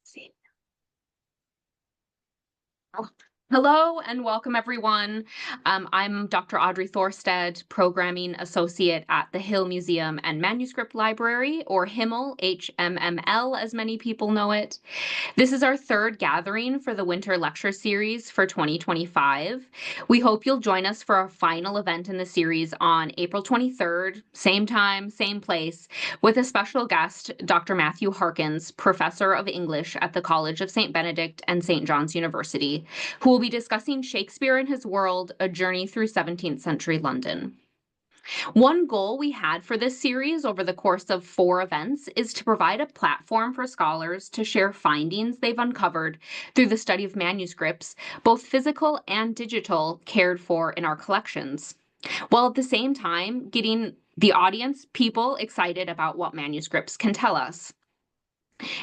See. Hello and welcome, everyone. I'm Dr. Audrey Thorstead, Programming Associate at the Hill Museum and Manuscript Library, or HIML, HMML, as many people know it. This is our third gathering for the Winter Lecture Series for 2025. We hope you'll join us for our final event in the series on April 23rd, same time, same place, with a special guest, Dr. Matthew Harkins, Professor of English at the College of St. Benedict and St. John's University, who will be discussing Shakespeare and His World, A Journey Through 17th Century London. One goal we had for this series over the course of 4 events is to provide a platform for scholars to share findings they've uncovered through the study of manuscripts, both physical and digital, cared for in our collections, while at the same time getting the audience, people, excited about what manuscripts can tell us.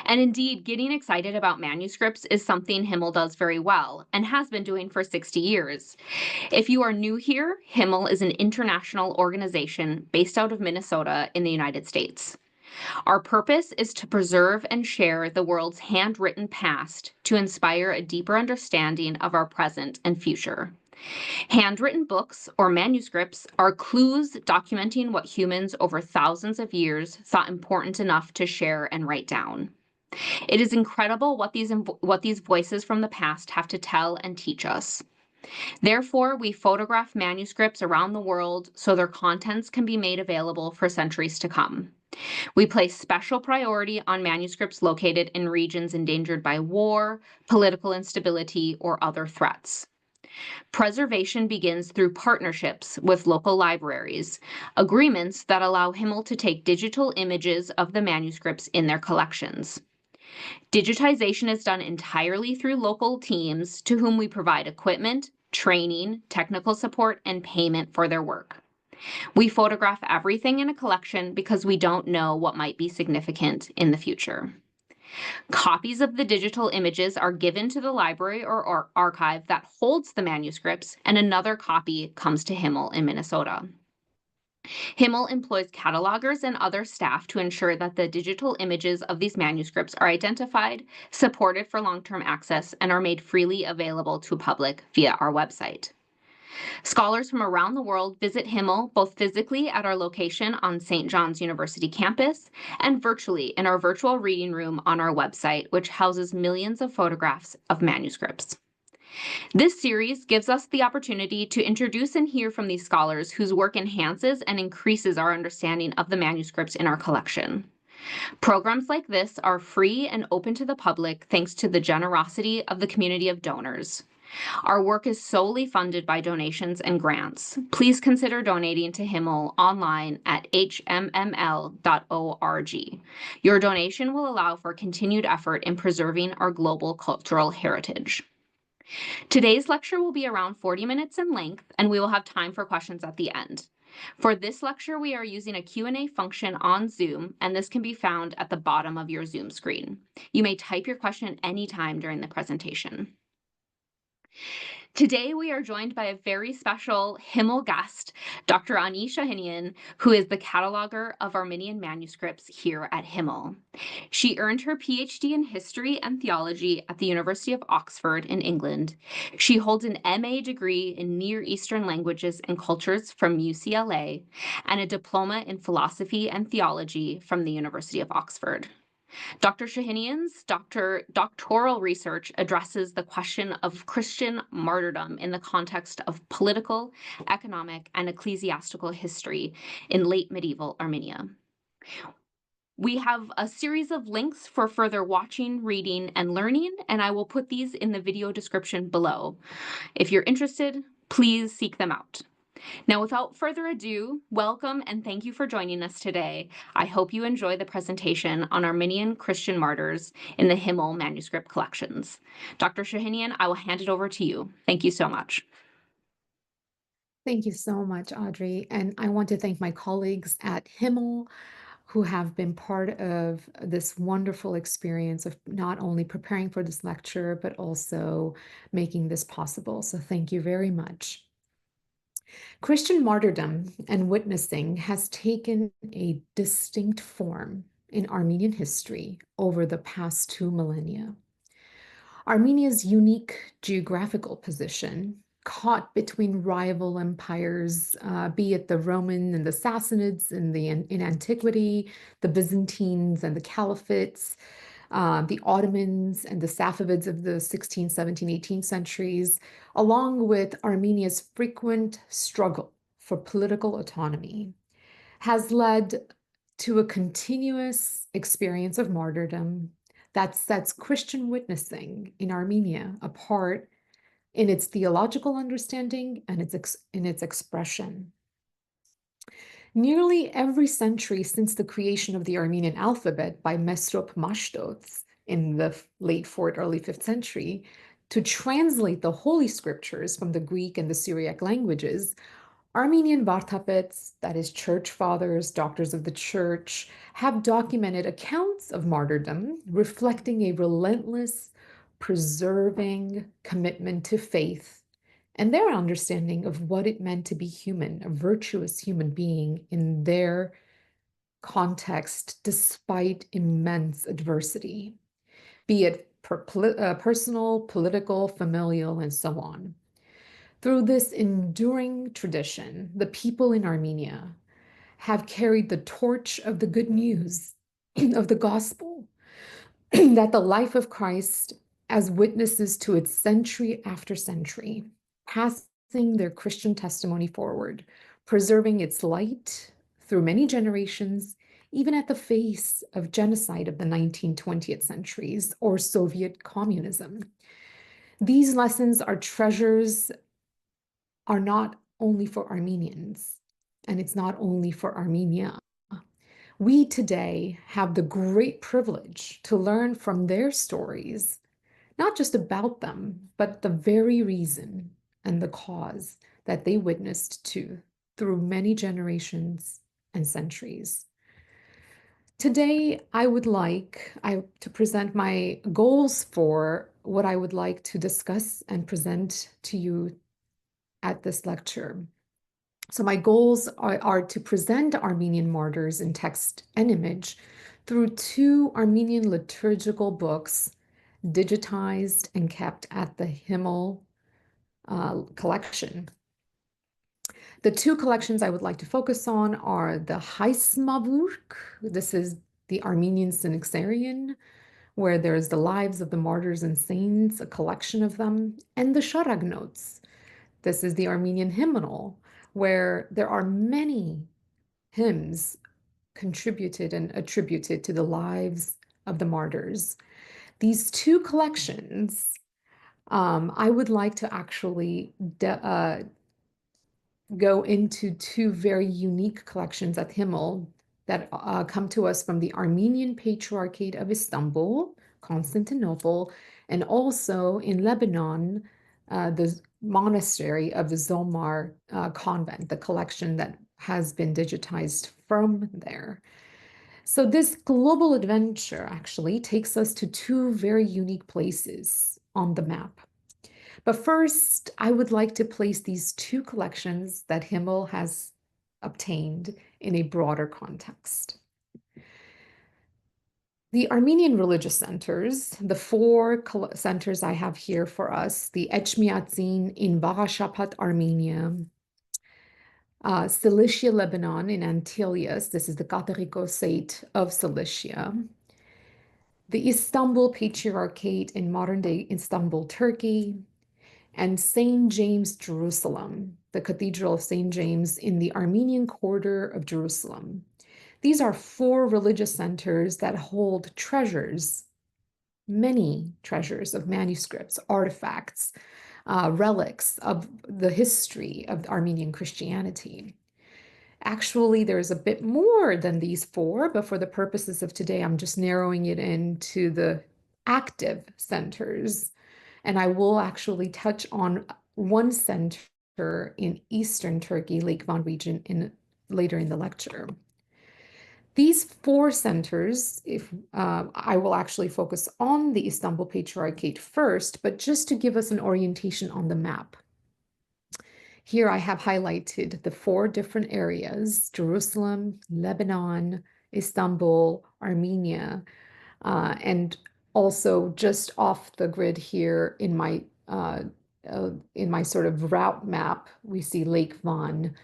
And indeed, getting excited about manuscripts is something HIML does very well and has been doing for 60 years. If you are new here, HIML is an international organization based out of Minnesota in the United States. Our purpose is to preserve and share the world's handwritten past to inspire a deeper understanding of our present and future. Handwritten books, or manuscripts, are clues documenting what humans over thousands of years thought important enough to share and write down. It is incredible what these voices from the past have to tell and teach us. Therefore, we photograph manuscripts around the world so their contents can be made available for centuries to come. We place special priority on manuscripts located in regions endangered by war, political instability, or other threats. Preservation begins through partnerships with local libraries, agreements that allow HIML to take digital images of the manuscripts in their collections. Digitization is done entirely through local teams to whom we provide equipment, training, technical support, and payment for their work. We photograph everything in a collection because we don't know what might be significant in the future. Copies of the digital images are given to the library or archive that holds the manuscripts, and another copy comes to HIML in Minnesota. HIML employs catalogers and other staff to ensure that the digital images of these manuscripts are identified, supported for long-term access, and are made freely available to public via our website. Scholars from around the world visit HIML both physically at our location on St. John's University campus and virtually in our virtual reading room on our website, which houses millions of photographs of manuscripts. This series gives us the opportunity to introduce and hear from these scholars whose work enhances and increases our understanding of the manuscripts in our collection. Programs like this are free and open to the public thanks to the generosity of the community of donors. Our work is solely funded by donations and grants. Please consider donating to HIML online at hmml.org. Your donation will allow for continued effort in preserving our global cultural heritage. Today's lecture will be around 40 minutes in length, and we will have time for questions at the end. For this lecture, we are using a Q&A function on Zoom, and this can be found at the bottom of your Zoom screen. You may type your question at any time during the presentation. Today, we are joined by a very special HIML guest, Dr. Ani Shahinian, who is the cataloger of Armenian manuscripts here at HIML. She earned her PhD in history and theology at the University of Oxford in England. She holds an MA degree in Near Eastern languages and cultures from UCLA and a diploma in philosophy and theology from the University of Oxford. Dr. Shahinian's doctoral research addresses the question of Christian martyrdom in the context of political, economic, and ecclesiastical history in late medieval Armenia. We have a series of links for further watching, reading, and learning, and I will put these in the video description below. If you're interested, please seek them out. Now, without further ado, welcome and thank you for joining us today. I hope you enjoy the presentation on Armenian Christian martyrs in the HIML manuscript collections. Dr. Shahinian, I will hand it over to you. Thank you so much. Thank you so much, Audrey. And I want to thank my colleagues at HIML who have been part of this wonderful experience of not only preparing for this lecture, but also making this possible. So thank you very much. Christian martyrdom and witnessing has taken a distinct form in Armenian history over the past 2 millennia. Armenia's unique geographical position, caught between rival empires, be it the Roman and the Sassanids in antiquity, the Byzantines and the Caliphates, the Ottomans and the Safavids of the 16th, 17th, 18th centuries, along with Armenia's frequent struggle for political autonomy, has led to a continuous experience of martyrdom that sets Christian witnessing in Armenia apart in its theological understanding and in its expression. Nearly every century since the creation of the Armenian alphabet by Mesrop Mashtots in the late 4th, early 5th century, to translate the Holy Scriptures from the Greek and the Syriac languages, Armenian Varthapets, that is, church fathers, doctors of the church, have documented accounts of martyrdom reflecting a relentless, preserving commitment to faith and their understanding of what it meant to be human, a virtuous human being in their context, despite immense adversity, be it personal, political, familial, and so on. Through this enduring tradition, the people in Armenia have carried the torch of the good news of the gospel that the life of Christ as witnesses to it century after century, passing their Christian testimony forward, preserving its light through many generations, even at the face of genocide of the 19th, 20th centuries or Soviet communism. These lessons are treasures are not only for Armenians, and it's not only for Armenia. We today have the great privilege to learn from their stories, not just about them, but the very reason and the cause that they witnessed to through many generations and centuries. Today, I would like to present my goals for what I would like to discuss and present to you at this lecture. So my goals are to present Armenian martyrs in text and image through 2 Armenian liturgical books digitized and kept at the Himmel collection. The 2 collections I would like to focus on are the Haismavurk. This is the Armenian Synaxarion, where there's the lives of the martyrs and saints, a collection of them, and the Sharag notes. This is the Armenian hymnal, where there are many hymns contributed and attributed to the lives of the martyrs. These 2 collections, I would like to actually go into 2 very unique collections at Himmel that come to us from the Armenian Patriarchate of Istanbul, Constantinople, and also in Lebanon, the monastery of the Zomar convent, the collection that has been digitized from there. So this global adventure actually takes us to 2 very unique places on the map. But first, I would like to place these 2 collections that Himmel has obtained in a broader context. The Armenian religious centers, the 4 centers I have here for us, the Echmiadzin in Vagashapat, Armenia, Cilicia, Lebanon in Antelias, this is the Catholicosate of Cilicia, the Istanbul Patriarchate in modern-day Istanbul, Turkey, and St. James, Jerusalem, the Cathedral of St. James in the Armenian quarter of Jerusalem. These are 4 religious centers that hold treasures, many treasures of manuscripts, artifacts, relics of the history of Armenian Christianity. Actually, there's a bit more than these 4, but for the purposes of today, I'm just narrowing it into the active centers. And I will actually touch on one center in Eastern Turkey, Lake Van region, later in the lecture. These 4 centers, I will actually focus on the Istanbul Patriarchate first, but just to give us an orientation on the map. Here I have highlighted the 4 different areas: Jerusalem, Lebanon, Istanbul, Armenia, and also just off the grid here in my sort of route map, we see Lake Van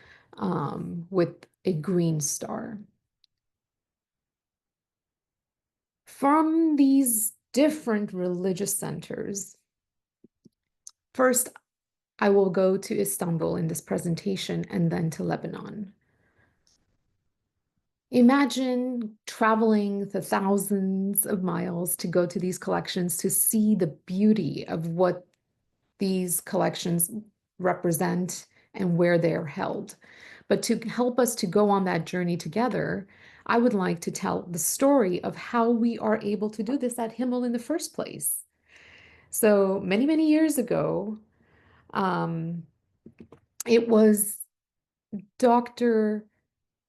with a green star. From these different religious centers, first I will go to Istanbul in this presentation and then to Lebanon. Imagine traveling the thousands of miles to go to these collections to see the beauty of what these collections represent and where they are held. But to help us to go on that journey together, I would like to tell the story of how we are able to do this at Himmel in the first place. So many, many years ago, it was Dr.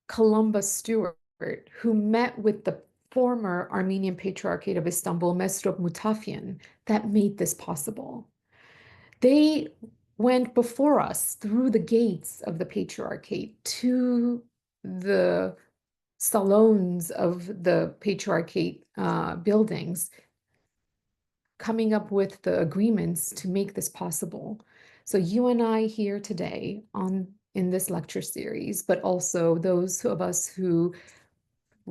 Columbus Stewart who met with the former Armenian Patriarchate of Istanbul, Mesrop Mutafian, that made this possible. They went before us through the gates of the Patriarchate to the salons of the Patriarchate buildings, coming up with the agreements to make this possible. So you and I here today in this lecture series, but also those of us who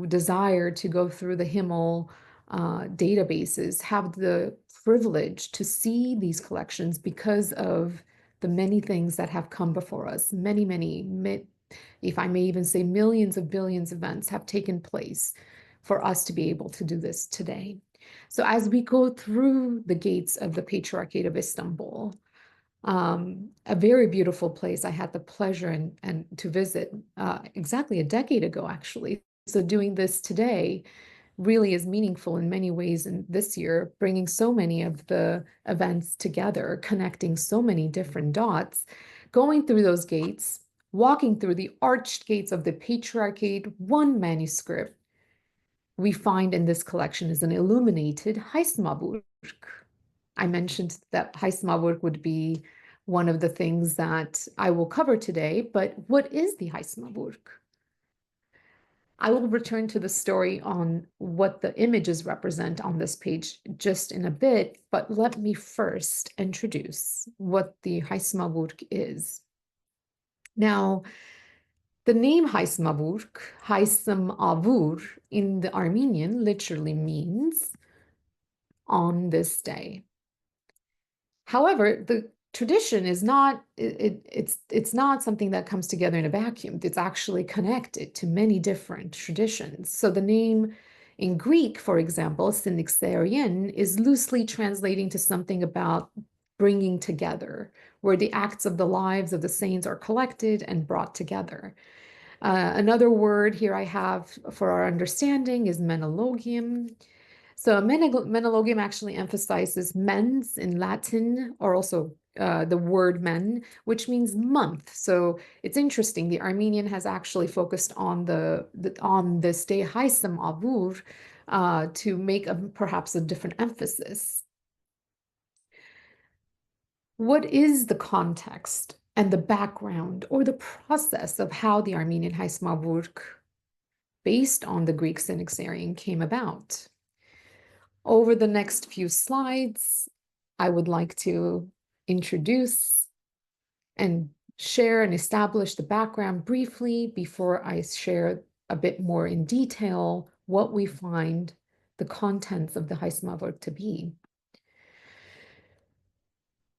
desire to go through the Himmel databases have the privilege to see these collections because of the many things that have come before us. Many, if I may even say millions of billions of events have taken place for us to be able to do this today. So as we go through the gates of the Patriarchate of Istanbul, a very beautiful place I had the pleasure and to visit exactly a decade ago, actually. So doing this today really is meaningful in many ways in this year, bringing so many of the events together, connecting so many different dots, going through those gates, walking through the arched gates of the Patriarchate. One manuscript we find in this collection is an illuminated Heismaburg. I mentioned that Heismaburg would be one of the things that I will cover today, but what is the Heismaburg? I will return to the story on what the images represent on this page just in a bit, but let me first introduce what the Heismaburg is. Now, the name Heismaburg, Heism Avur, in the Armenian literally means on this day. However, the tradition is not it's not something that comes together in a vacuum. It's actually connected to many different traditions. So the name in Greek, for example, Synaxarion, is loosely translating to something about bringing together, where the acts of the lives of the saints are collected and brought together. Another word here I have for our understanding is menologium. So menologium actually emphasizes mens in Latin, or also the word men, which means month. So it's interesting. The Armenian has actually focused on on this day Haysam Avur to make perhaps a different emphasis. What is the context and the background or the process of how the Armenian Haysmavurk, based on the Greek Synaxarion, came about? Over the next few slides, I would like to introduce and share and establish the background briefly before I share a bit more in detail what we find the contents of the Haysmavurk to be.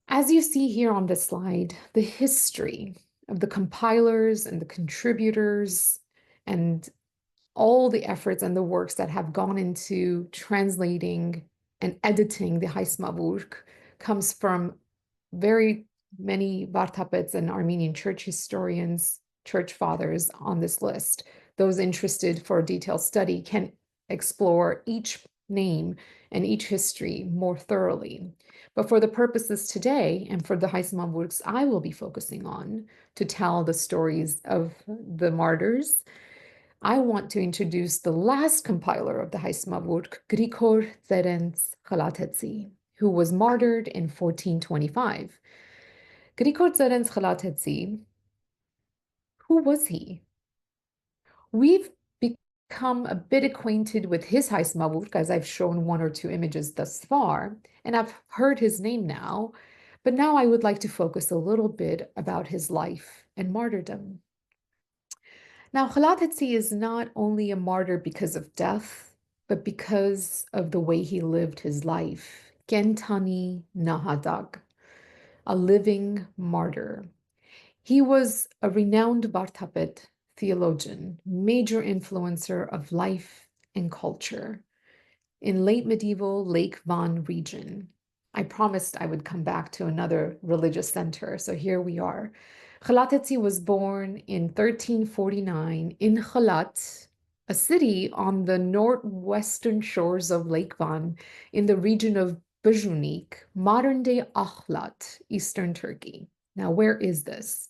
As you see here on this slide, the history of the compilers and the contributors and all the efforts and the works that have gone into translating and editing the Haysmavurk comes from very many Vartapets and Armenian church historians, church fathers on this list. Those interested for a detailed study can explore each name and each history more thoroughly. But for the purposes today and for the Haysmavurks I will be focusing on to tell the stories of the martyrs, I want to introduce the last compiler of the Haysmavurk, Grigor Dzerenz Khalatetsi, who was martyred in 1425. Grigor Dzerenz Khalatetsi, who was he? We've become a bit acquainted with his Haismavurk, as I've shown one or two images thus far, and I've heard his name now, but now I would like to focus a little bit about his life and martyrdom. Now, Khalatetsi is not only a martyr because of death, but because of the way he lived his life. Gentani Nahadag, a living martyr. He was a renowned Bartapet theologian, major influencer of life and culture in late medieval Lake Van region. I promised I would come back to another religious center, so here we are. Khalatetsi was born in 1349 in Khalat, a city on the northwestern shores of Lake Van in the region of Bajunik, modern-day Ahlat, eastern Turkey. Now, where is this?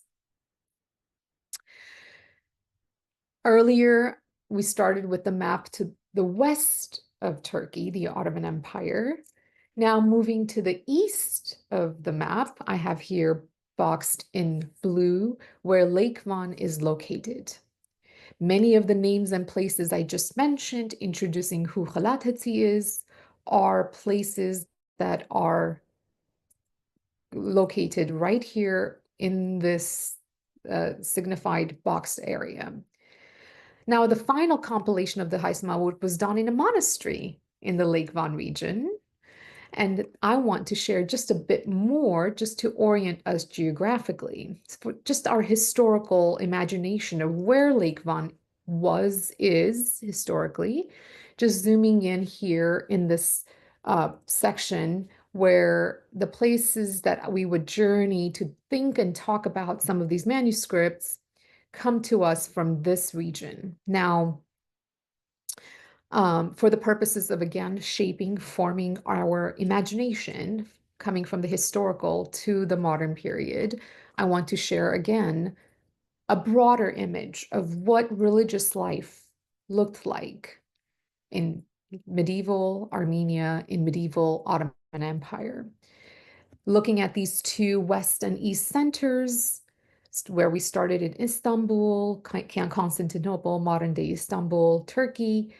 Earlier, we started with the map to the west of Turkey, the Ottoman Empire. Now moving to the east of the map, I have here boxed in blue where Lake Van is located. Many of the names and places I just mentioned, introducing who Khalathetsi is, are places that are located right here in this signified boxed area. Now, the final compilation of the Haismawut was done in a monastery in the Lake Van region. And I want to share just a bit more just to orient us geographically, for just our historical imagination of where Lake Van is historically, just zooming in here in this section where the places that we would journey to think and talk about some of these manuscripts come to us from this region. Now, for the purposes of, again, shaping, forming our imagination, coming from the historical to the modern period, I want to share again a broader image of what religious life looked like in medieval Armenia, in medieval Ottoman Empire. Looking at these two west and east centers, where we started in Istanbul, Constantinople, modern-day Istanbul, Turkey,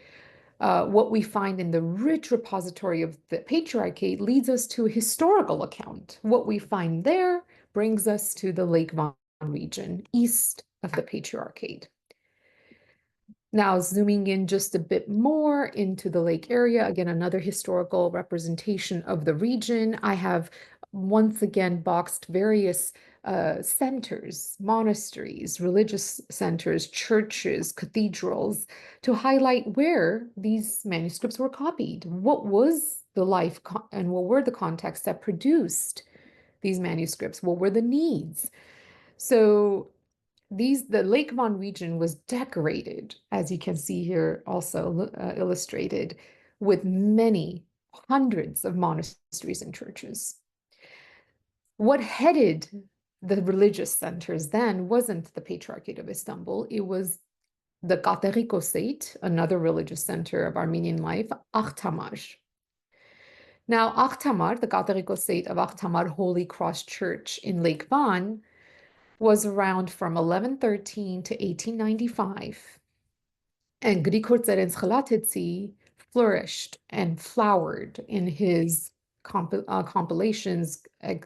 what we find in the rich repository of the patriarchate leads us to a historical account. What we find there brings us to the Lake Van region, east of the patriarchate. Now, zooming in just a bit more into the lake area, again, another historical representation of the region. I have once again boxed various centers, monasteries, religious centers, churches, cathedrals, to highlight where these manuscripts were copied. What was the life and what were the contexts that produced these manuscripts? What were the needs? So the Lake Van region was decorated, as you can see here also illustrated, with many hundreds of monasteries and churches. What headed the religious centers then wasn't the Patriarchate of Istanbul, it was the Catholicosate, another religious center of Armenian life, Akhtamar. Now, Akhtamar, the Catholicosate of Akhtamar Holy Cross Church in Lake Van, was around from 1113 to 1895. And Grigor Dzeren's Khalatitsi flourished and flowered in his compilations,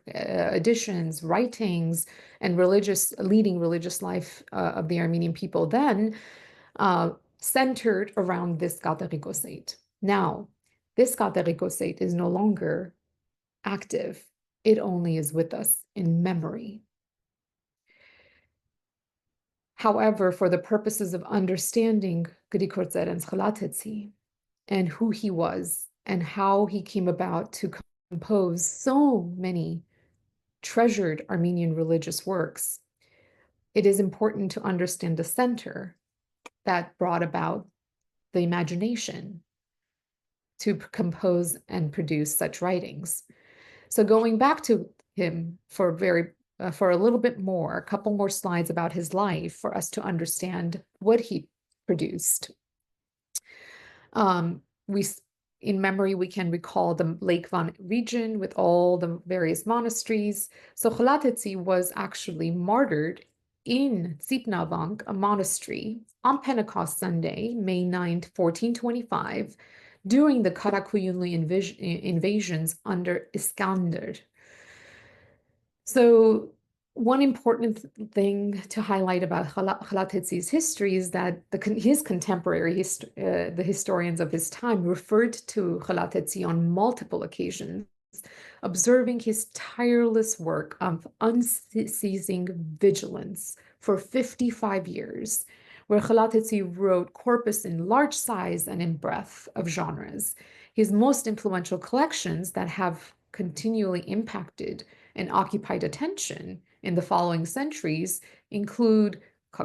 editions, writings, and leading religious life of the Armenian people then, centered around this Catholicosate. Now, this Catholicosate is no longer active. It only is with us in memory. However, for the purposes of understanding Grigor Dzeren's Khalatitsi and who he was and how he came about to compose so many treasured Armenian religious works, it is important to understand the center that brought about the imagination to compose and produce such writings. So going back to him for a little bit more, a couple more slides about his life for us to understand what he produced. In memory, we can recall the Lake Van region with all the various monasteries. So Khalatitsi was actually martyred in Tsipnavank, a monastery, on Pentecost Sunday, May 9th, 1425, during the Karakuyunlu invasions under Iskander. So one important thing to highlight about Khalatetsi's history is that his contemporary, the historians of his time, referred to Khalatetsi on multiple occasions, observing his tireless work of unceasing vigilance for 55 years, where Khalatetsi wrote corpus in large size and in breadth of genres. His most influential collections that have continually impacted and occupied attention in the following centuries include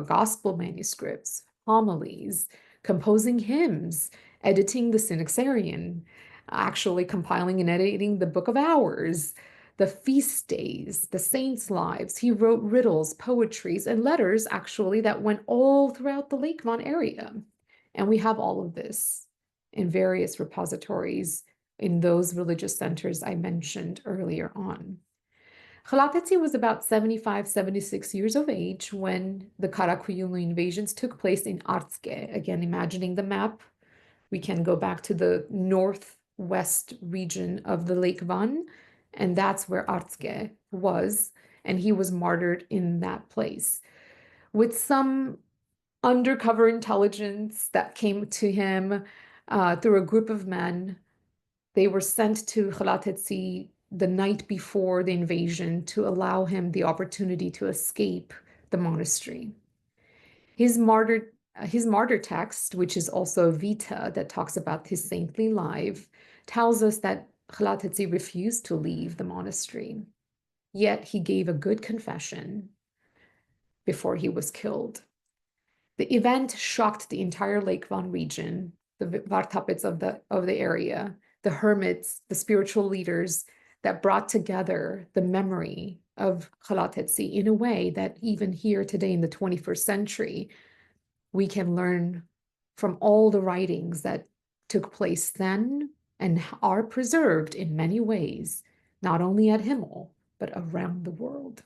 gospel manuscripts, homilies, composing hymns, editing the Synaxarion, actually compiling and editing the Book of Hours, the feast days, the saints' lives. He wrote riddles, poetries, and letters, actually, that went all throughout the Lake Von area. And we have all of this in various repositories in those religious centers I mentioned earlier on. Khalatetsi was about 75, 76 years of age when the Karakuyunlu invasions took place in Artske. Again, imagining the map, we can go back to the northwest region of the Lake Van, and that's where Artske was, and he was martyred in that place. With some undercover intelligence that came to him through a group of men, they were sent to Khalatetsi the night before the invasion to allow him the opportunity to escape the monastery. His martyr text, which is also a vita that talks about his saintly life, tells us that Khalatetsi refused to leave the monastery, yet he gave a good confession before he was killed. The event shocked the entire Lake Van region, the Vartapets of the area, the hermits, the spiritual leaders that brought together the memory of Khalatetsi in a way that even here today in the 21st century, we can learn from all the writings that took place then and are preserved in many ways, not only at Himmel, but around the world.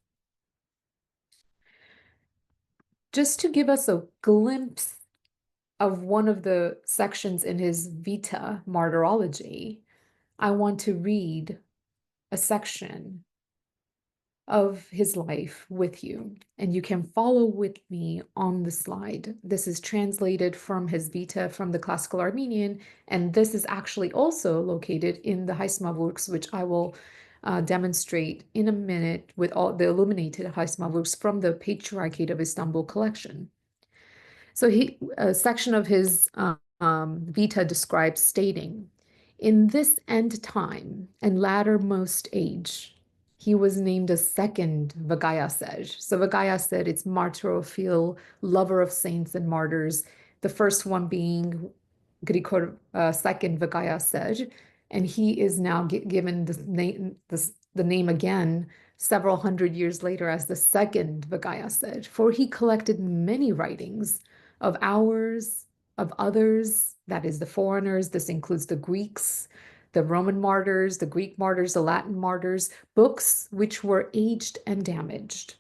Just to give us a glimpse of one of the sections in his Vita, Martyrology, I want to read a section of his life with you, and you can follow with me on the slide. This is translated from his Vita from the Classical Armenian, and this is actually also located in the Haismavuks, which I will demonstrate in a minute with all the illuminated Haismavuks from the Patriarchate of Istanbul collection. So a section of his Vita describes stating, in this end time and lattermost age, he was named a second Vagayasej. So Vagayasej, it's martyrophile, lover of saints and martyrs. The first one being Grigor second Vagayasej, and he is now given the name again several hundred years later as the second Vagayasej, for he collected many writings of ours, of others, that is the foreigners. This includes the Greeks, the Roman martyrs, the Greek martyrs, the Latin martyrs, books which were aged and damaged,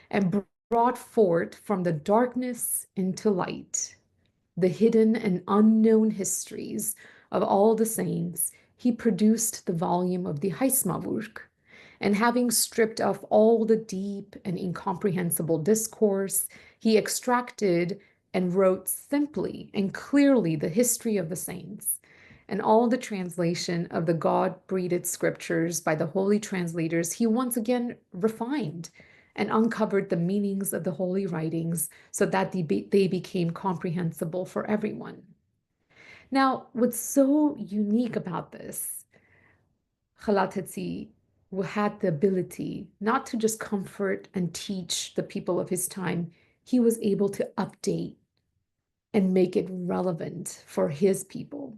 and brought forth from the darkness into light the hidden and unknown histories of all the saints. He produced the volume of the Haismavurk, and having stripped off all the deep and incomprehensible discourse, he extracted and wrote simply and clearly the history of the saints, and all the translation of the God-breathed scriptures by the holy translators he once again refined and uncovered the meanings of the holy writings so that they became comprehensible for everyone. Now, what's so unique about this, Khalatetsi had the ability not to just comfort and teach the people of his time, he was able to update and make it relevant for his people.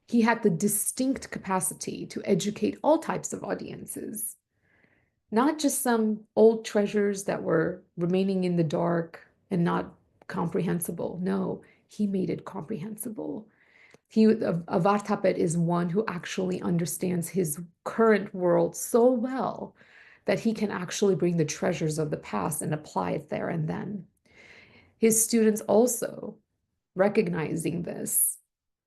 He had the distinct capacity to educate all types of audiences, not just some old treasures that were remaining in the dark and not comprehensible. No, he made it comprehensible. A Vartapet is one who actually understands his current world so well that he can actually bring the treasures of the past and apply it there and then. His students also, recognizing this,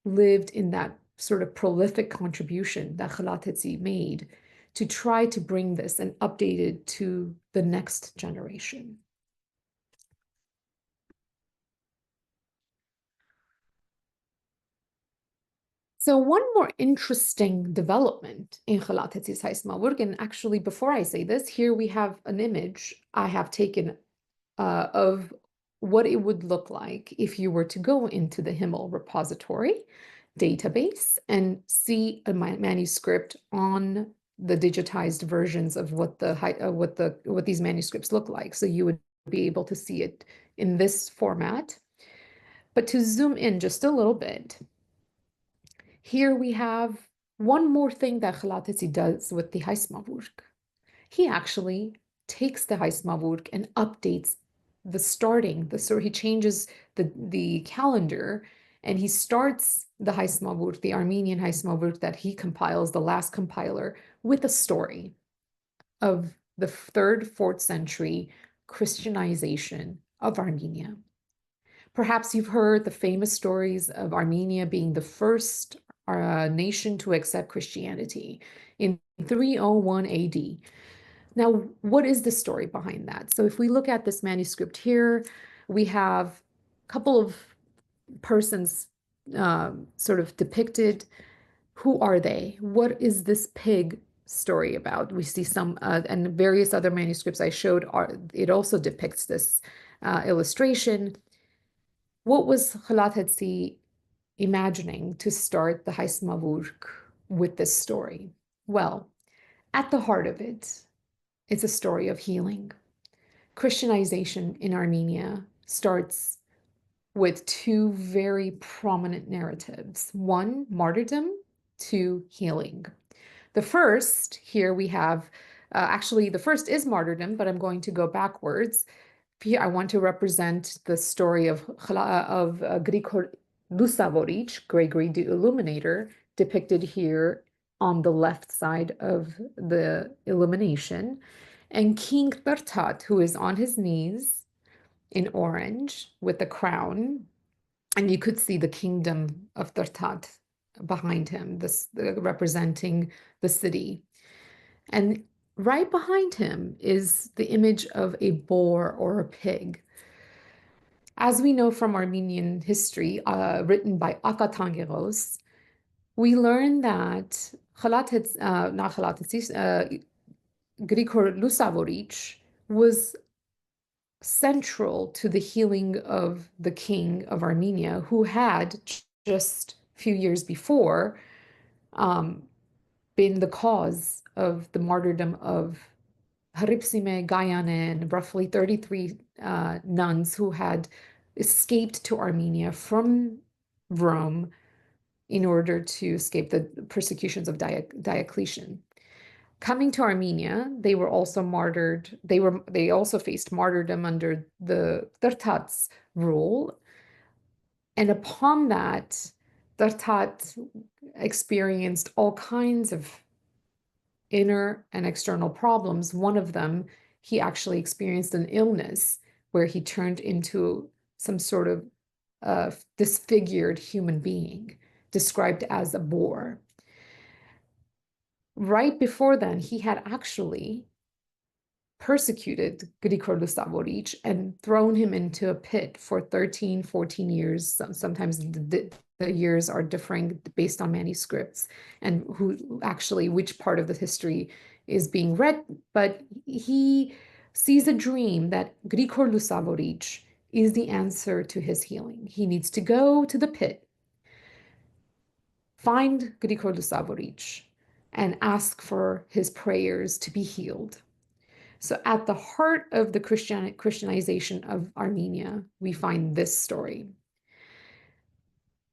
lived in that sort of prolific contribution that Khalatezi made to try to bring this and update it to the next generation. So one more interesting development in Khalateti's Haismawurg, and actually before I say this, here we have an image I have taken of what it would look like if you were to go into the Himmel repository database and see a manuscript on the digitized versions of what these manuscripts look like. So you would be able to see it in this format. But to zoom in just a little bit, here we have one more thing that Khalatesi does with the Haismawurg. He actually takes the Haismawurg and updates he changes the calendar, and he starts the Haismawurg, the Armenian Haismawurg that he compiles, the last compiler, with a story of the 3rd, 4th century Christianization of Armenia. Perhaps you've heard the famous stories of Armenia being the first nation to accept Christianity in 301 AD. Now, what is the story behind that? So if we look at this manuscript here, we have a couple of persons sort of depicted. Who are they? What is this pig story about? We see some, and various other manuscripts I showed, it also depicts this illustration. What was Khalathetsi imagining to start the Haismawurg with this story? Well, at the heart of it, it's a story of healing. Christianization in Armenia starts with 2 very prominent narratives. 1, martyrdom, 2, healing. The first, here we have, actually the first is martyrdom, but I'm going to go backwards. Here I want to represent the story of Grigor Lusavoric, Gregory the Illuminator, depicted here on the left side of the illumination, and King Bertat, who is on his knees in orange with the crown, and you could see the kingdom of Bertat behind him, this representing the city. And right behind him is the image of a boar or a pig. As we know from Armenian history, written by Akatangeros, we learn that Grigor Lusavoric was central to the healing of the king of Armenia, who had just a few years before been the cause of the martyrdom of Haripsime Gayanen, roughly 33 nuns who had escaped to Armenia from Rome in order to escape the persecutions of Diocletian. Coming to Armenia, they were also martyred. They also faced martyrdom under the Tertat's rule. And upon that, Tertat experienced all kinds of inner and external problems. One of them, he actually experienced an illness where he turned into some sort of disfigured human being, described as a boar. Right before then, he had actually persecuted Grigor Lusavoric and thrown him into a pit for 13, 14 years. Sometimes the years are differing based on manuscripts and which part of the history is being read. But he sees a dream that Grigor Lusavoric is the answer to his healing. He needs to go to the pit, find Grigor Lusavoric, and ask for his prayers to be healed. So at the heart of the Christianization of Armenia, we find this story.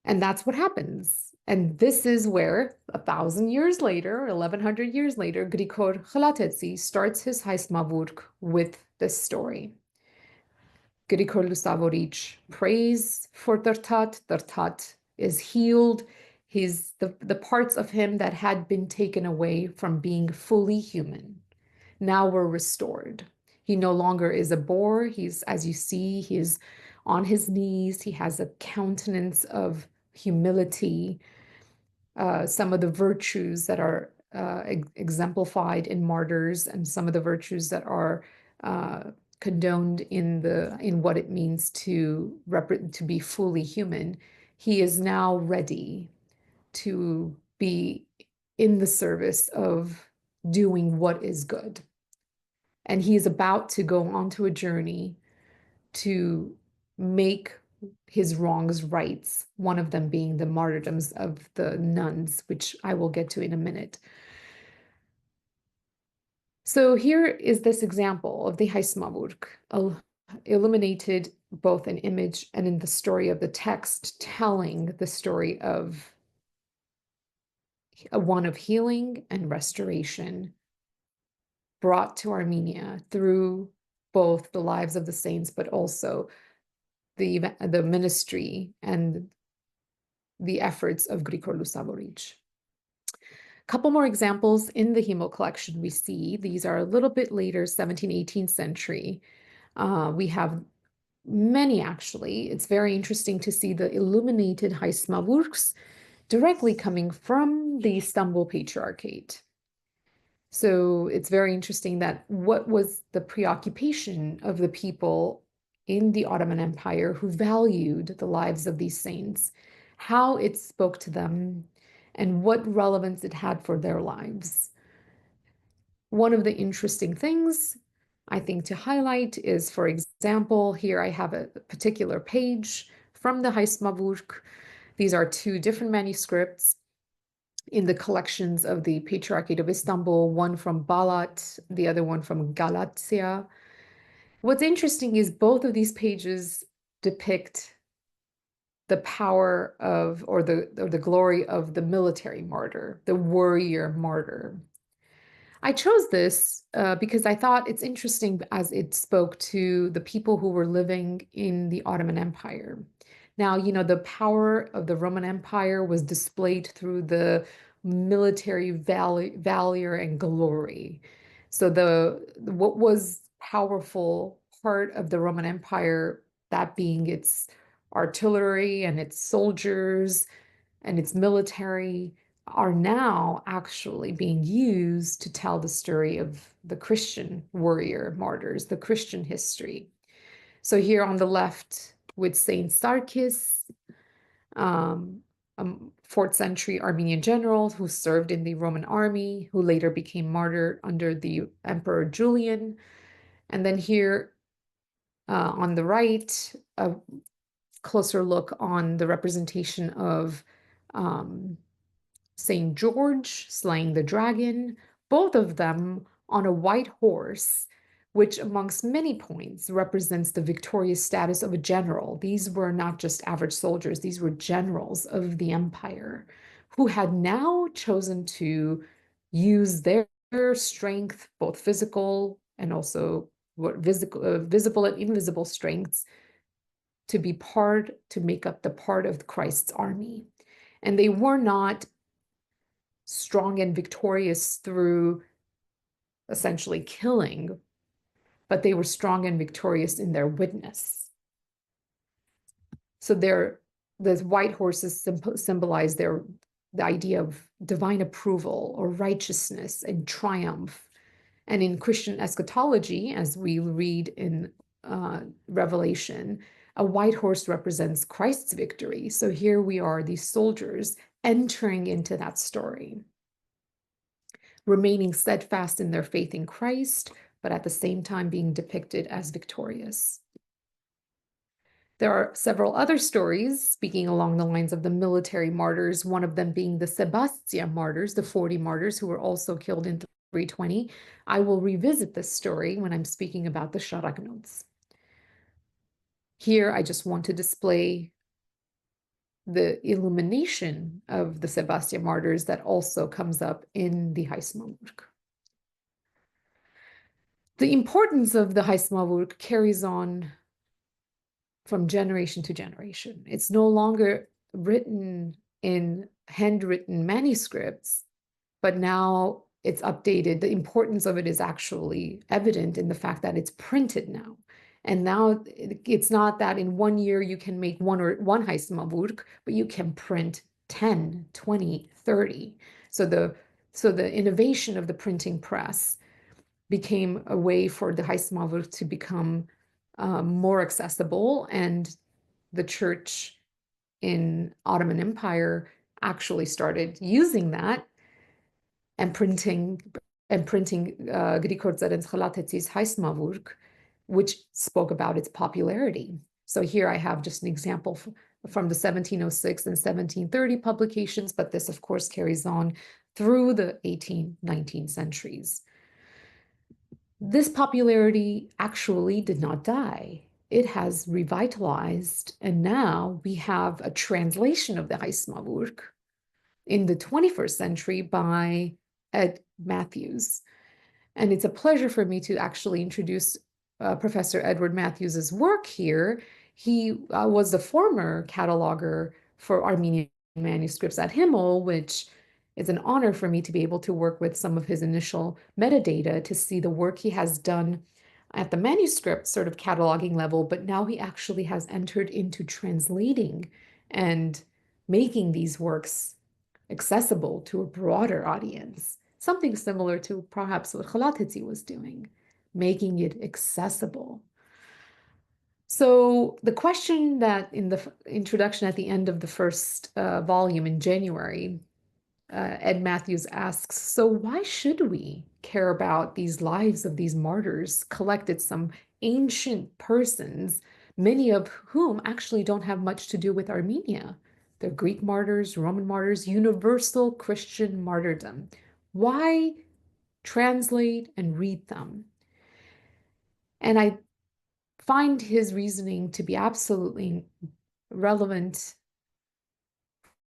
And that's what happens. And this is where 1,000 years later, 1,100 years later, Grigor Khalatesi starts his Haismawurg with this story. Grigor Lusavoric prays for Tertat. Tertat is healed. The parts of him that had been taken away from being fully human now were restored. He no longer is a boor. He's, as you see, he's on his knees. He has a countenance of humility. Some of the virtues that are exemplified in martyrs, and some of the virtues that are condoned in what it means to be fully human. He is now ready to be in the service of doing what is good. And he is about to go onto a journey to make his wrongs rights, one of them being the martyrdoms of the nuns, which I will get to in a minute. So here is this example of the Heismavurk, illuminated both in image and in the story of the text, telling the story of one of healing and restoration brought to Armenia through both the lives of the saints, but also the ministry and the efforts of Grigor Lusavoric. A couple more examples in the Himmel collection we see. These are a little bit later, 17th, 18th century. We have many, actually. It's very interesting to see the illuminated Heismavurks directly coming from the Istanbul patriarchate. So it's very interesting that what was the preoccupation of the people in the Ottoman Empire who valued the lives of these saints, how it spoke to them, and what relevance it had for their lives. One of the interesting things I think to highlight is, for example, here I have a particular page from the Heismavurk. These are two different manuscripts in the collections of the Patriarchate of Istanbul, one from Balat, the other one from Galatia. What's interesting is both of these pages depict the power of, or the glory of the military martyr, the warrior martyr. I chose this because I thought it's interesting as it spoke to the people who were living in the Ottoman Empire. Now, you know, the power of the Roman Empire was displayed through the military valor and glory. So what was powerful part of the Roman Empire, that being its artillery and its soldiers and its military, are now actually being used to tell the story of the Christian warrior martyrs, the Christian history. So here on the left with Saint Sarkis, a 4th century Armenian general who served in the Roman army, who later became martyr under the Emperor Julian. And then here on the right, a closer look on the representation of Saint George slaying the dragon, both of them on a white horse, which amongst many points represents the victorious status of a general. These were not just average soldiers, these were generals of the empire who had now chosen to use their strength, both physical and also visible and invisible strengths, to make up the part of Christ's army. And they were not strong and victorious through essentially killing, but they were strong and victorious in their witness. So the white horses symbolize the idea of divine approval or righteousness and triumph. And in Christian eschatology, as we read in Revelation, a white horse represents Christ's victory. So here we are, these soldiers entering into that story, remaining steadfast in their faith in Christ, but at the same time being depicted as victorious. There are several other stories speaking along the lines of the military martyrs, one of them being the Sebastia martyrs, the 40 martyrs who were also killed in 320. I will revisit this story when I'm speaking about the Sharagnots. Here, I just want to display the illumination of the Sebastia martyrs that also comes up in the Heismavurk. The importance of the Heismavurk carries on from generation to generation. It's no longer written in handwritten manuscripts, but now it's updated. The importance of it is actually evident in the fact that it's printed now. And now it's not that in 1 year you can make one Heisenberg, but you can print 10, 20, 30. So the innovation of the printing press became a way for the Heisenberg to become more accessible, and the church in Ottoman Empire actually started using that and printing Grikortzeren's Khalatetsi's Heisenberg, which spoke about its popularity. So here I have just an example from the 1706 and 1730 publications, but this of course carries on through the 18th, 19th centuries. This popularity actually did not die. It has revitalized, and now we have a translation of the Heisenberg in the 21st century by Ed Matthews. And it's a pleasure for me to actually introduce Professor Edward Matthews's work here. He was the former cataloger for Armenian manuscripts at Himmel, which is an honor for me to be able to work with some of his initial metadata to see the work he has done at the manuscript sort of cataloging level, but now he actually has entered into translating and making these works accessible to a broader audience, something similar to perhaps what Khalatetzi was doing, making it accessible. So the question that in the introduction at the end of the first volume in January, Ed Matthews asks, so why should we care about these lives of these martyrs collected, some ancient persons, many of whom actually don't have much to do with Armenia? They're Greek martyrs, Roman martyrs, universal Christian martyrdom. Why translate and read them? And I find his reasoning to be absolutely relevant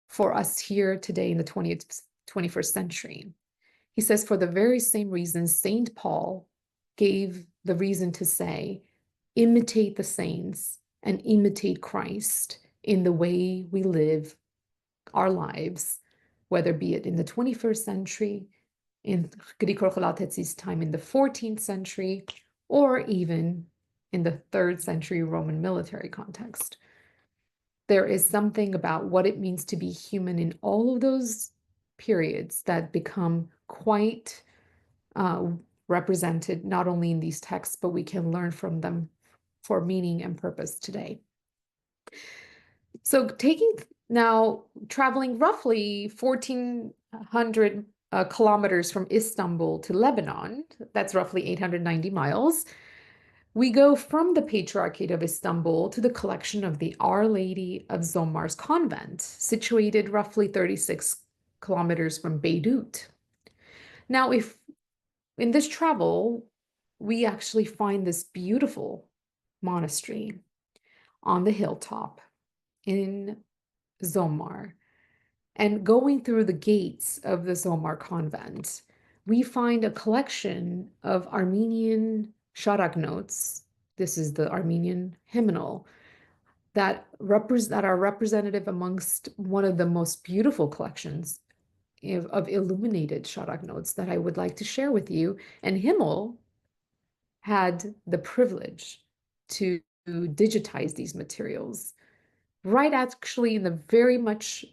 for us here today in the 21st century. He says, for the very same reasons St. Paul gave the reason to say, imitate the saints and imitate Christ in the way we live our lives, whether be it in the 21st century, in Grigor Khalatetsi's time in the 14th century, or even in the 3rd century Roman military context. There is something about what it means to be human in all of those periods that become quite represented, not only in these texts, but we can learn from them for meaning and purpose today. So traveling roughly 1,400 kilometers from Istanbul to Lebanon, that's roughly 890 miles, we go from the Patriarchate of Istanbul to the collection of the Our Lady of Zomar's convent, situated roughly 36 kilometers from Beirut. Now, if in this travel, we actually find this beautiful monastery on the hilltop in Zomar. And going through the gates of the Zomar convent, we find a collection of Armenian Sharak notes. This is the Armenian hymnal that are representative amongst one of the most beautiful collections of illuminated Sharak notes that I would like to share with you. And Himmel had the privilege to digitize these materials right actually in the very much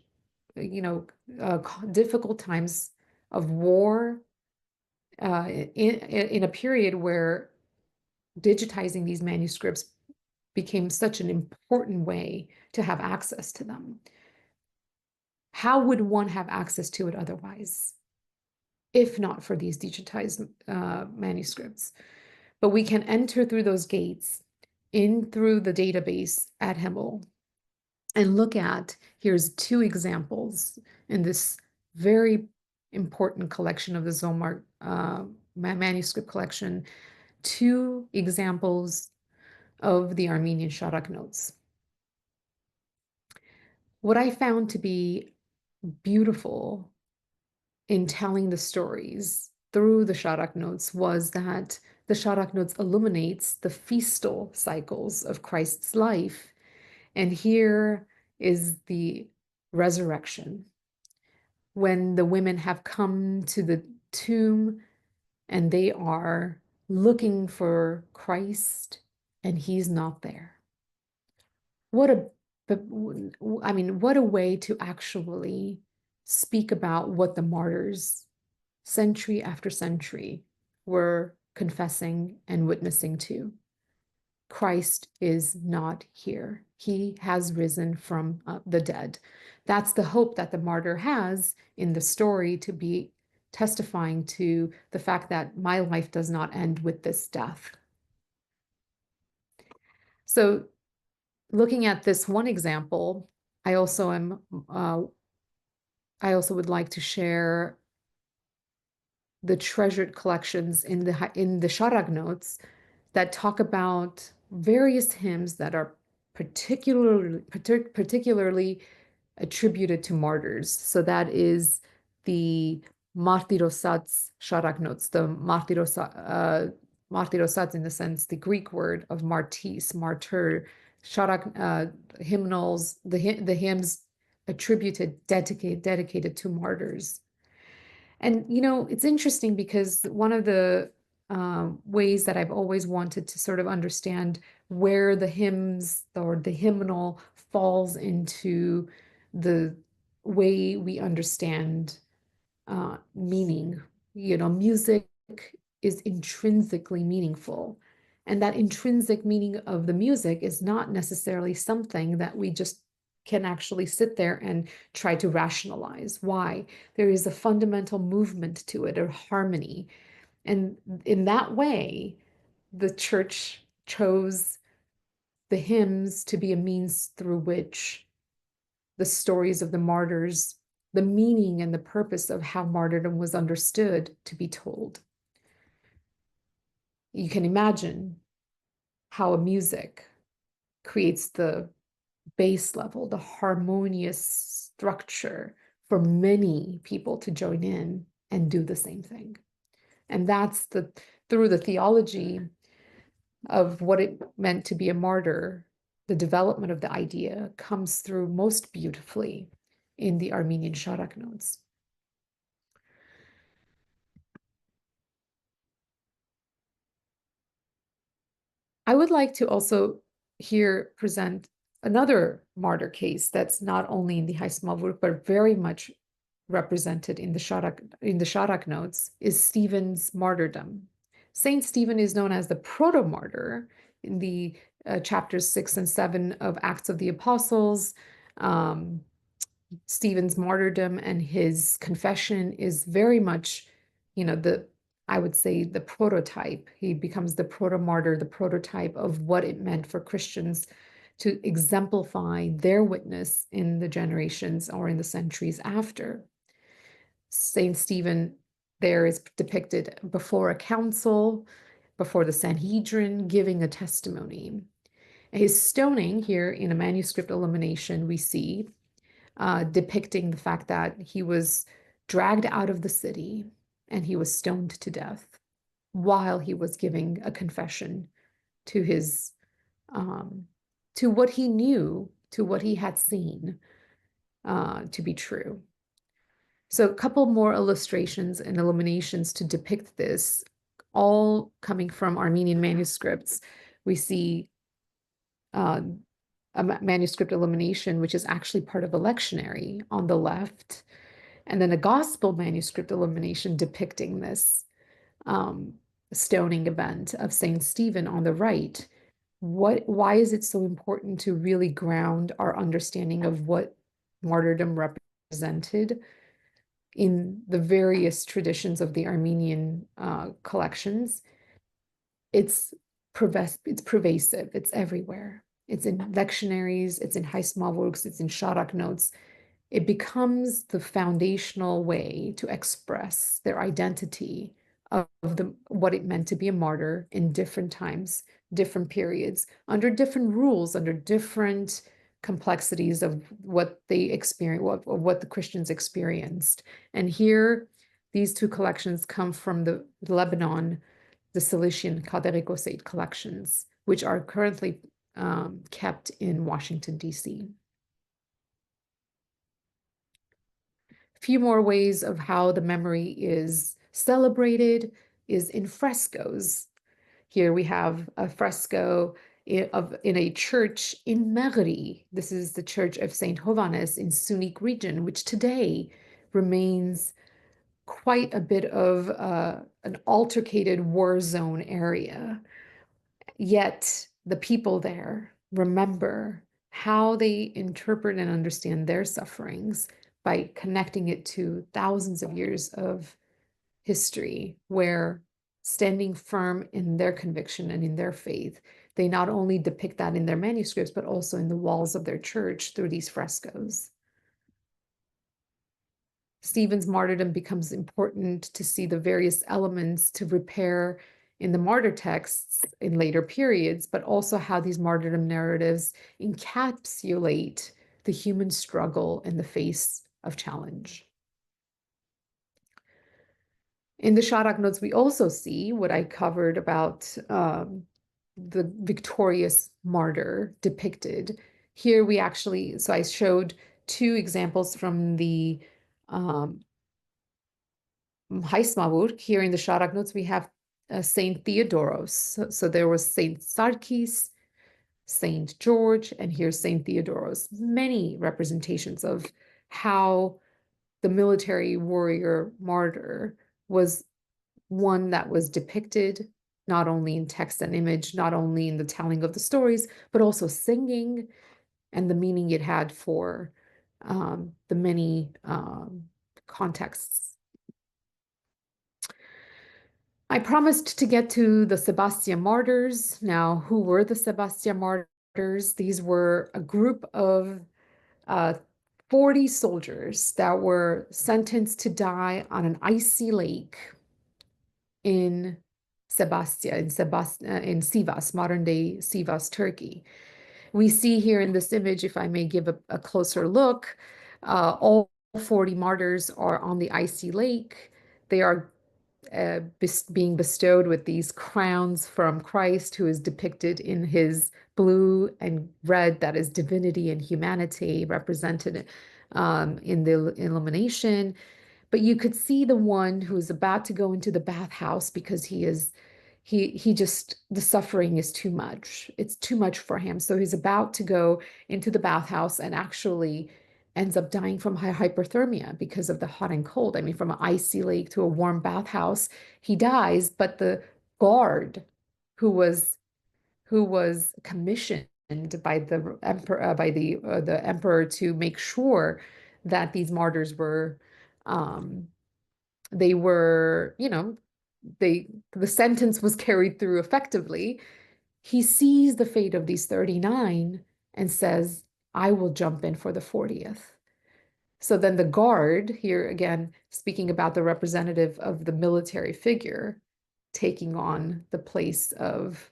difficult times of war, in a period where digitizing these manuscripts became such an important way to have access to them. How would one have access to it otherwise, if not for these digitized manuscripts? But we can enter through those gates in through the database at Himmel and look at, here's 2 examples in this very important collection of the Zomar manuscript collection, 2 examples of the Armenian Sharak notes. What I found to be beautiful in telling the stories through the Sharak notes was that the Sharak notes illuminates the festal cycles of Christ's life. And here is the resurrection, when the women have come to tomb, and they are looking for Christ, and he's not there. What a, I mean, what a way to actually speak about what the martyrs, century after century, were confessing and witnessing to. Christ is not here. He has risen from the dead. That's the hope that the martyr has in the story, to be testifying to the fact that my life does not end with this death. So, looking at this one example, I also would like to share the treasured collections in the Sharag notes that talk about various hymns that are particularly attributed to martyrs. So that is the Martyrosats Sharag notes, the Martyrosats in the sense, the Greek word of martis, martyr, Sharag hymnals, the hymns attributed, dedicated to martyrs. And, it's interesting because one of the ways that I've always wanted to sort of understand where the hymns or the hymnal falls into the way we understand meaning. Music is intrinsically meaningful. And that intrinsic meaning of the music is not necessarily something that we just can actually sit there and try to rationalize. Why? There is a fundamental movement to it, or harmony. And in that way, the church chose the hymns to be a means through which the stories of the martyrs, the meaning and the purpose of how martyrdom was understood, to be told. You can imagine how a music creates the base level, the harmonious structure for many people to join in and do the same thing. And that's through the theology of what it meant to be a martyr, the development of the idea comes through most beautifully in the Armenian Sharak notes. I would like to also here present another martyr case that's not only in the Haismavur, but very much represented in the Sharak notes, is Stephen's martyrdom. Saint Stephen is known as the proto-martyr in the chapters 6 and 7 of Acts of the Apostles. Stephen's martyrdom and his confession is very much, I would say, the prototype. He becomes the proto-martyr, the prototype of what it meant for Christians to exemplify their witness in the generations or in the centuries after. Saint Stephen there is depicted before a council, before the Sanhedrin, giving a testimony. His stoning here in a manuscript illumination, we see depicting the fact that he was dragged out of the city and he was stoned to death while he was giving a confession to his to what he knew, to what he had seen to be true. So a couple more illustrations and illuminations to depict this, all coming from Armenian manuscripts. We see a manuscript illumination, which is actually part of a lectionary on the left, and then a gospel manuscript illumination depicting this stoning event of Saint Stephen on the right. Why is it so important to really ground our understanding of what martyrdom represented in the various traditions of the Armenian collections? It's pervasive, it's everywhere. It's in lectionaries, it's in Haismavurks, it's in Sharak notes. It becomes the foundational way to express their identity of what it meant to be a martyr in different times, different periods, under different rules, under different complexities of what they experienced, what the Christians experienced. And here, these two collections come from the Lebanon, the Cilician Kalderikosate collections, which are currently kept in Washington, D.C. A few more ways of how the memory is celebrated is in frescoes. Here we have a fresco in a church in Megri. This is the Church of Saint Hovannes in Sunik region, which today remains quite a bit of an altercated war zone area. Yet the people there remember how they interpret and understand their sufferings by connecting it to thousands of years of history, where standing firm in their conviction and in their faith, they not only depict that in their manuscripts, but also in the walls of their church through these frescoes. Stephen's martyrdom becomes important to see the various elements to repair in the martyr texts in later periods, but also how these martyrdom narratives encapsulate the human struggle in the face of challenge. In the Sharak notes, we also see what I covered about the victorious martyr depicted. Here we actually, so I showed two examples from the Haismavur. Here in the Sharak notes, we have Saint Theodoros. So there was Saint Sarkis, Saint George, and here's Saint Theodoros. Many representations of how the military warrior martyr was one that was depicted not only in text and image, not only in the telling of the stories, but also singing and the meaning it had for the many contexts. I promised to get to the Sebastian martyrs. Now, who were the Sebastian martyrs? These were a group of 40 soldiers that were sentenced to die on an icy lake in in Sivas, modern day Sivas, Turkey. We see here in this image, if I may give a closer look, all 40 martyrs are on the icy lake. They are being bestowed with these crowns from Christ, who is depicted in his blue and red, that is divinity and humanity represented in the illumination. But you could see the one who is about to go into the bathhouse because he just, the suffering is too much. It's too much for him. So he's about to go into the bathhouse and actually ends up dying from hypothermia because of the hot and cold. I mean, from an icy lake to a warm bathhouse, he dies. But the guard who was commissioned by the emperor to make sure that these martyrs were they were, the sentence was carried through effectively. He sees the fate of these 39 and says, I will jump in for the 40th. So then the guard, here again, speaking about the representative of the military figure, taking on the place of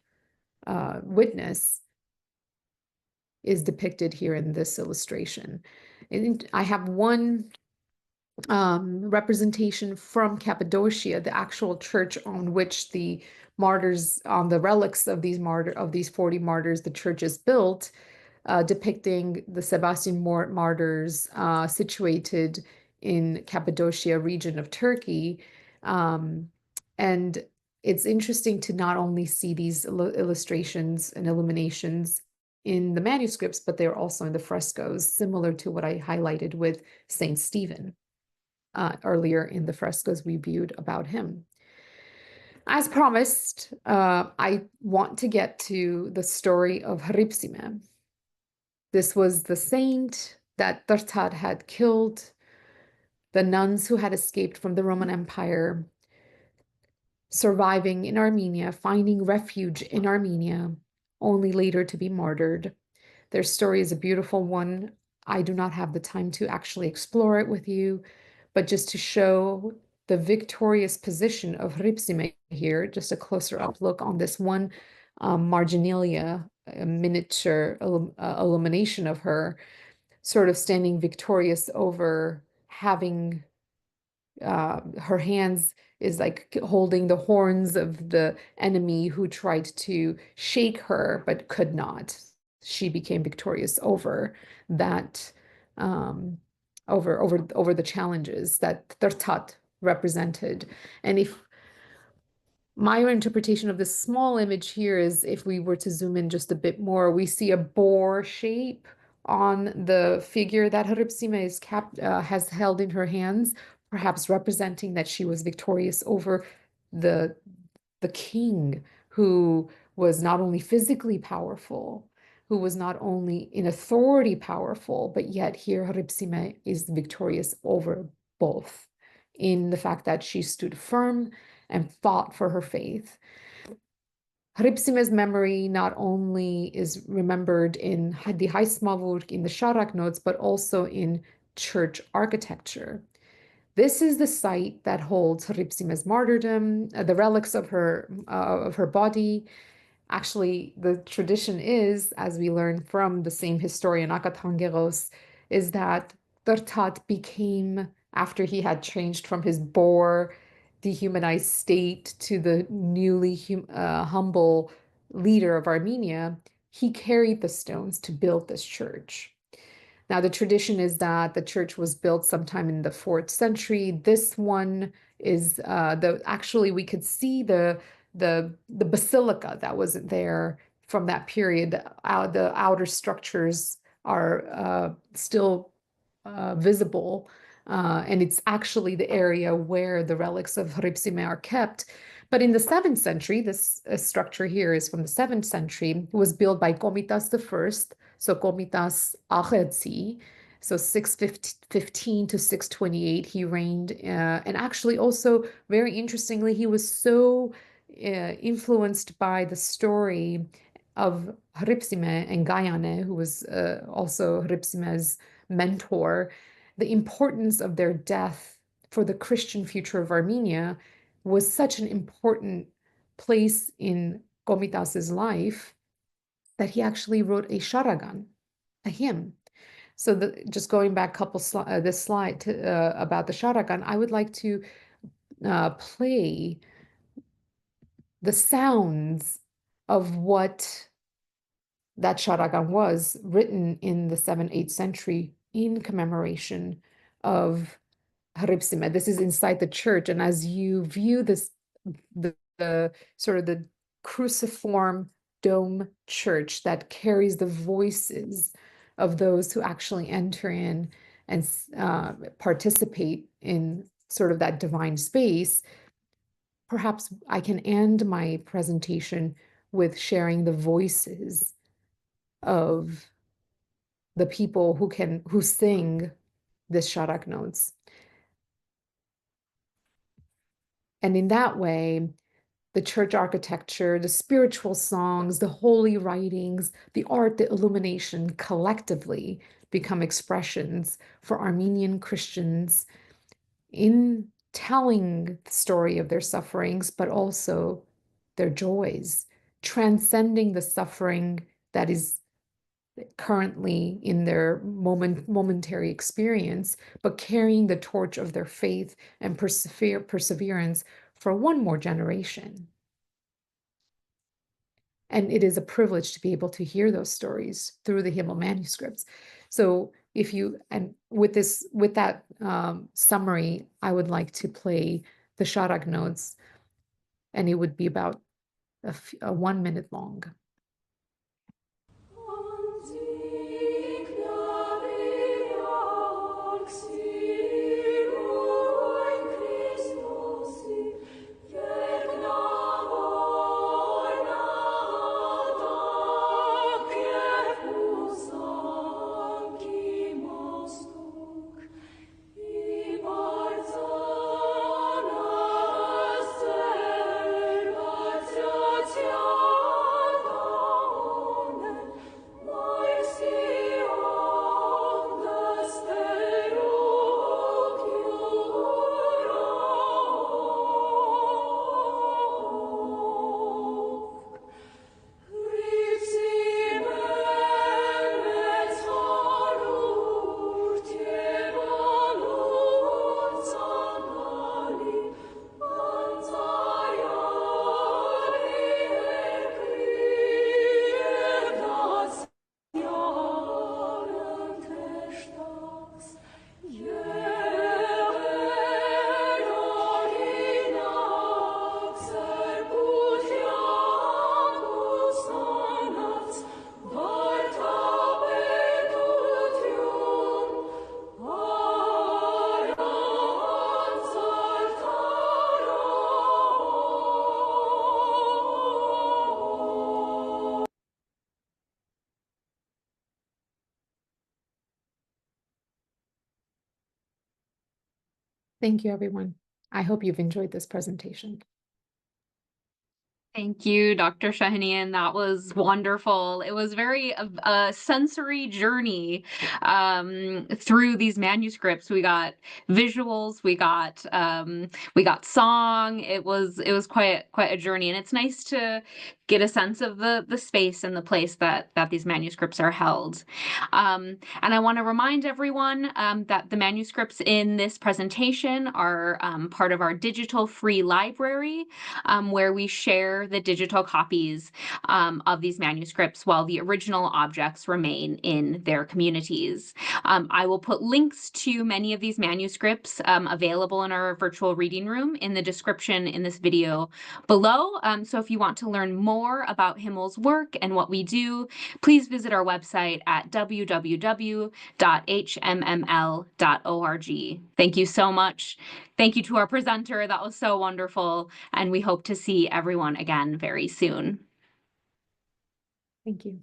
witness, is depicted here in this illustration. And I have one representation from Cappadocia, the actual church on which the martyrs, on the relics of these 40 martyrs, the church is built, depicting the Sebastian martyrs situated in Cappadocia region of Turkey. And it's interesting to not only see these illustrations and illuminations in the manuscripts, but they're also in the frescoes, similar to what I highlighted with Saint Stephen. Earlier in the frescoes we viewed about him. As promised, I want to get to the story of Hripsime. This was the saint that Tartat had killed, the nuns who had escaped from the Roman Empire, surviving in Armenia, finding refuge in Armenia, only later to be martyred. Their story is a beautiful one. I do not have the time to actually explore it with you, but just to show the victorious position of Hripsime here, just a closer up look on this one marginalia, a miniature illumination of her, sort of standing victorious over having her hands is like holding the horns of the enemy who tried to shake her but could not. She became victorious over that over the challenges that Tartat represented. And if my interpretation of this small image here is, if we were to zoom in just a bit more, we see a boar shape on the figure that Haripsime has held in her hands, perhaps representing that she was victorious over the the king, who was not only physically powerful, who was not only in authority powerful, but yet here Haripsime is victorious over both, in the fact that she stood firm and fought for her faith. Haripsime's memory not only is remembered in the Haismavurk, in the Sharak notes, but also in church architecture. This is the site that holds Haripsime's martyrdom, the relics of her body. Actually, the tradition is, as we learn from the same historian Akatangeros, is that Tertat became, after he had changed from his boar, dehumanized state to the newly humble leader of Armenia, he carried the stones to build this church. Now, the tradition is that the church was built sometime in the 4th century. This one is actually we could see the basilica that was there from that period. The outer structures are still visible, and it's actually the area where the relics of Haripsime are kept. But in the 7th century, this structure here is from the 7th century, was built by Komitas I, so Komitas Achetsi, so 615 to 628, he reigned. And actually also, very interestingly, he was so influenced by the story of Haripsime and Gayane, who was also Haripsime's mentor. The importance of their death for the Christian future of Armenia was such an important place in Komitas's life that he actually wrote a sharagan, a hymn. So just going back this slide about the sharagan, I would like to play the sounds of what that sharagan was, written in the 7th, 8th century in commemoration of Haripsime. This is inside the church, and as you view this, the sort of the cruciform dome church that carries the voices of those who actually enter in and participate in sort of that divine space, perhaps I can end my presentation with sharing the voices of the people who sing this sharak notes. And in that way, the church architecture, the spiritual songs, the holy writings, the art, the illumination collectively become expressions for Armenian Christians in telling the story of their sufferings, but also their joys, transcending the suffering that is currently in their momentary experience, but carrying the torch of their faith and perseverance for one more generation. And it is a privilege to be able to hear those stories through the Himmel manuscripts. So if you, and with that summary, I would like to play the Sharak notes, and it would be about 1 minute long. Thank you, everyone. I hope you've enjoyed this presentation. Thank you, Dr. Shahinian. That was wonderful. It was very a sensory journey through these manuscripts. We got visuals, we got song. It was quite a journey, and it's nice to get a sense of the space and the place that these manuscripts are held. And I want to remind everyone that the manuscripts in this presentation are part of our digital free library, where we share the digital copies of these manuscripts while the original objects remain in their communities. I will put links to many of these manuscripts available in our virtual reading room in the description in this video below. So if you want to learn more about Himmel's work and what we do, please visit our website at www.hmml.org. Thank you so much. Thank you to our presenter. That was so wonderful. And we hope to see everyone again very soon. Thank you.